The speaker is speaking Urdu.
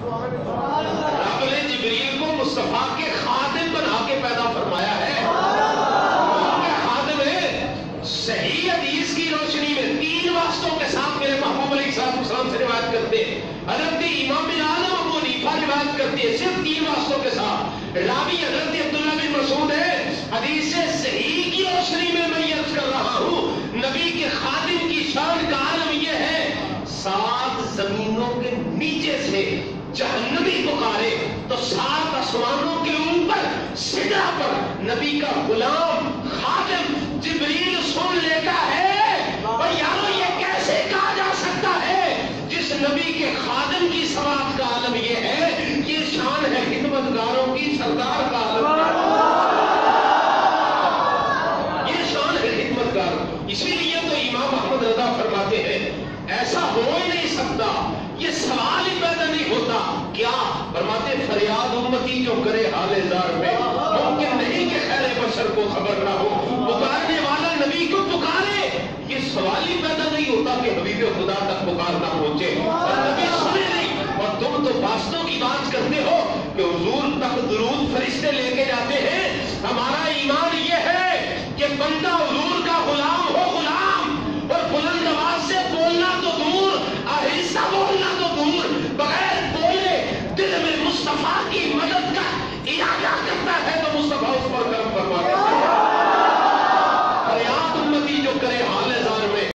رب نے جبریل کو مصطفیٰ کے خادم بنا کے پیدا فرمایا ہے. کیا خادم ہے؟ صحیح حدیث کی روشنی میں 3 واسطوں کے ساتھ میرے محبوب علیہ السلام سے روایت کرتے ہیں. حضرت امام اعظم ابو حنیفہ روایت کرتے ہیں صرف 3 واسطوں کے ساتھ. راوی حضرت عبداللہ بن مسعود ہے. حدیث صحیح کی روشنی میں عرض کر رہا ہوں نبی کے خادم کی شان کا عالم یہ ہے 7 زمینوں کے نیچے سے جہنمی پکارے تو 7 آسمانوں کے اوپر سدرہ پر نبی کا غلام خادم جبریل سن لیتا ہے. اور یارو یہ کیسے کہا جا سکتا ہے جس نبی کے خادم کی سماعت کا عالم یہ ہے. یہ شان ہے خدمتگاروں کی سردار کا عالم. یہ شان ہے خدمتگار. اسی لیے تو امام احمد رضا فرماتے ہیں ایسا ہو ہی نہیں سکتا. یہ سوال ہی پیدا نہیں ہوتا. کیا فرماتے فریاد امتی جو کرے حال زار میں ممکن نہیں کہ خیر بشر کو خبر نہ ہو. پکارنے والا نبی کو پکارے یہ سوال ہی پیدا نہیں ہوتا کہ حبیب خدا تک پکار نہ پہنچے اور نبی سنے نہیں. اور تم تو واسطوں کی بات کرتے ہو کہ حضور تک درود فرشتے لے